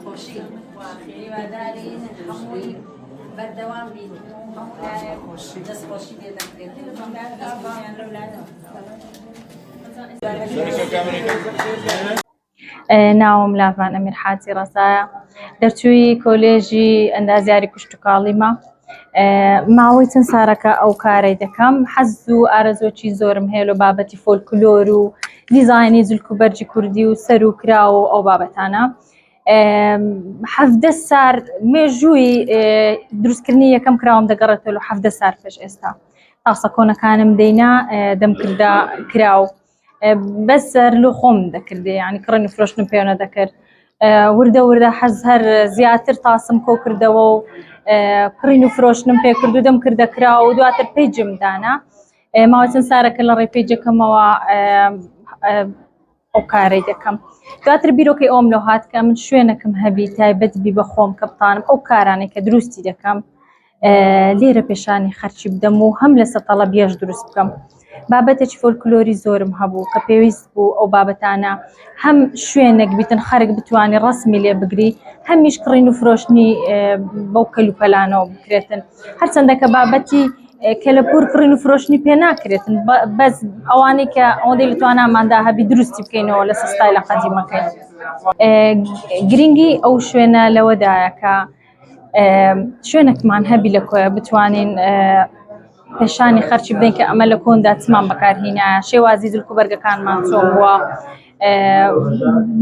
خوشی خیوادارین هەمووی بەردەوام بین دەست خۆشی لێ دەکرێت ناوم لاڤان ئەمیر حاجی ڕەزایە دەرچووی کۆلێژی ئەندازیاری کوشتوکاڵیمە ماوەی چەند ساڵێکە ئەو کارەی دەکەم حەز و ئارەزۆکی زۆرم هەیە لە بابەتی فۆلکلۆر و دیزاینی جلک و بەرجی کوردی و سەر و کرا و ئەو بابەتانە 17 سال مێژووی دروستکردنی یەکەم کراوەم دەگەڕێتەوە لە 17 سال پێش ئێستا تاسە کۆنەکانم دەینا دەمکردا کراو بەسەر لە خۆم دەکردێ ینی کڕنی فرۆشتن پێوە دەکرد وردە وردە حەز هەر زیاتر تاسم کۆ کردەوە و کڕین و فرۆشتنم پێ کرد و دەم کردە کرا و دواتر پیجم دانا ماوەی چەند سارەکە لە ڕێ پیجەکەمەوە ئەو کارەی دەکەم دواتر بیرۆکەی ئەوم لەو هات کە من شوێنەکەم هەبی تایبەت بی بە خۆم کە بتانم ئەو کارانەی کە دروستی دەکەم لێرە پێشانی خەرچی بدەم و هەم لەسەر تەڵەبیەش دروست بکەم بابەتێکی فۆلکلۆری زۆرم هەبوو کە پێویست بوو ئەو بابەتانە هەم شوێنێک بیتن خەرک بتوانێت ڕەسمی لێ بگری هەمیش کڕین و فرۆشتنی بەو کەلوپەلانەوە بکرێتن هەرچەندە کە بابەتی کەلەپور کڕین و فرۆشتنی پێ ناکرێتن بەس ئەوانەی کە ئەوەندەی لەتواناماندا هەبی دروستی بکەینەوە لە سەستایلە قەدیمەکەی گرنگی ئەو شوێنە لەوەدایە کە شوێنێکمان هەبی لە کۆیە بتوانین پێشانی خەرچی بدەین کە ئەمە لە کۆندا چمان بەکارهێنایە شێوازی جلک و بەرگەکانمان چۆن بووە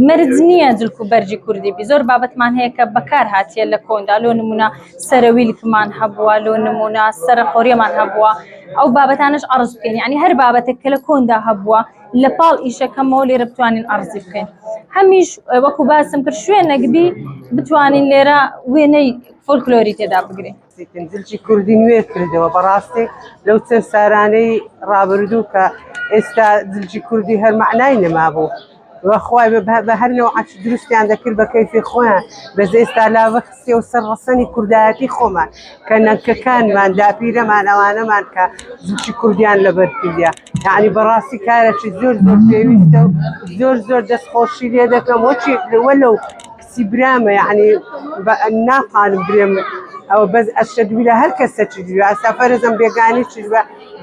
مەرج نییە جلک و بەرجی کوردی بی زۆر بابەتمان هەیە کە بەکار هاتیە لە کۆندا لۆ نمونە سەرەویلکمان هەبووە لۆ نمونە سەرقۆریەمان هەبووە ئەو بابەتانش عەرز بکەین یعنی هەر بابەتێک کە لە کۆندا هەبووە لە پاڵ ئیشەکەمەوە لێرە بتوانین عەرزی بکەین هەمیش وەکو باسم کرد شوێنێک بی بتوانین لێرە وێنەی فۆلکلۆری تێدا بگرین جلکی کوردی نوێ کردەوە بەڕاستی لەو چەند سارانەی ڕابردوو کە ئێستا جلکی کوردی هەر معنای نەما بوو وەخوای بە هەر نەوعەت دروستیان دەکرد بە کەیفی خۆیان بەزە ئێستا لاوە خستێ و سەر ڕەسەنی کوردایەتی خۆمان کە نەنکەکانمان داپیرەمان ئەوانەمان کە جلکی کوردیان لەبەر کردیا یعنی بەڕاستی کارێکی زۆر زۆر پێویستە و زۆر زۆر دەستخۆشی لێ دەکەم وەچی لەوە کسی برامە یعنی ناقانم برێم ئەو بەس ئەشەدوی لە هەر کەسەکی دوێ ئاستا فەرزم بێگانی چیز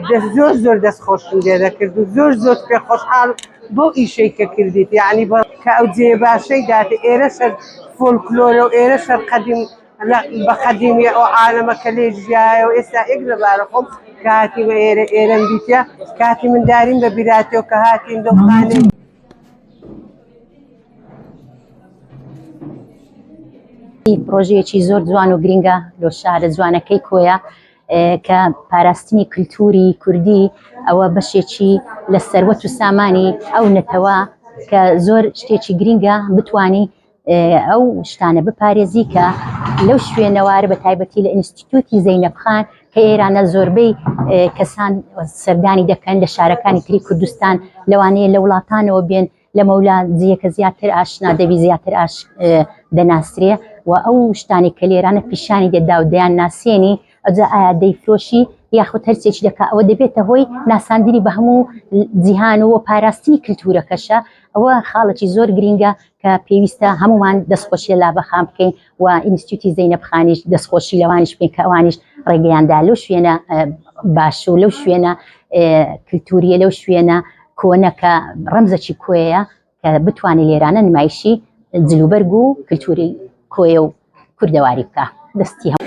بە زۆر زۆر دەستخۆشم لێ دەکرد و زۆر زۆر پێ خۆشحاڵ بۆ ئیشەی کە کردیت یعنی کە ئەو جێباشەی داتێ ئێرە شەر فۆلکلۆرە و ئێرە شەر قەدیم بە قەدیمی ئەو عالەمەکە لێ ژیایە و ئێستا ئێک لەبارە خۆم کە هاتیمە ئێرەم دیتە کاتی من داریم بە بیراتەوە کە هاتین دۆخانەی پرۆژەیەکی زۆر جوان و گرنگە لۆ شارە جوانەکەی کۆیە کە پاراستنی کللتوری کوردی ئەوە بەشێکی لە سەروەت و سامانی ئەو نەتەوە کە زۆر شتێکی گرنگە بتانی ئەو شتانە بپارێزی کە لەو شوێنەوارە بە تایبەتی لە ئینستیتوتی زەینەبخان کە ئێرانە زۆربەی کەسان سەردانی دەکەن لە شارەکانی تری کوردستان لەوانەیە لە وڵاتانەوە بێن لە مەولا جیەکە زیاتر ئاشنا دەبی زیاتر دەناسرێ و ئەو شتانی کە لێرانە پیشانی دەدا و دەیان ناسێنی ئەوجا ئایا دەیفرۆشی یاخود هەرچێکی دەکا ئەوە دەبێتە هۆی ناساندنی بە هەموو جیهان و پاراستنی کللتورەکەشە ئەوە خاڵێکی زۆر گرنگە کە پێویستە هەمومان دەستخۆشی لا بەخام بکەین و ئینستیتوتی زەینەبخانیش دەستخۆشی لەوانش بکەین کە ئەوانیش ڕێگەیاندا لەو شوێنە باش و لەو شوێنە کللتوریە لەو شوێنە کۆنەکە ڕەمزەکی کۆیەیە کە بتوانێت لێرانە نمایشی جلوبەرگ و کللتوری کۆیە و کوردەواری بکە دەستی هەم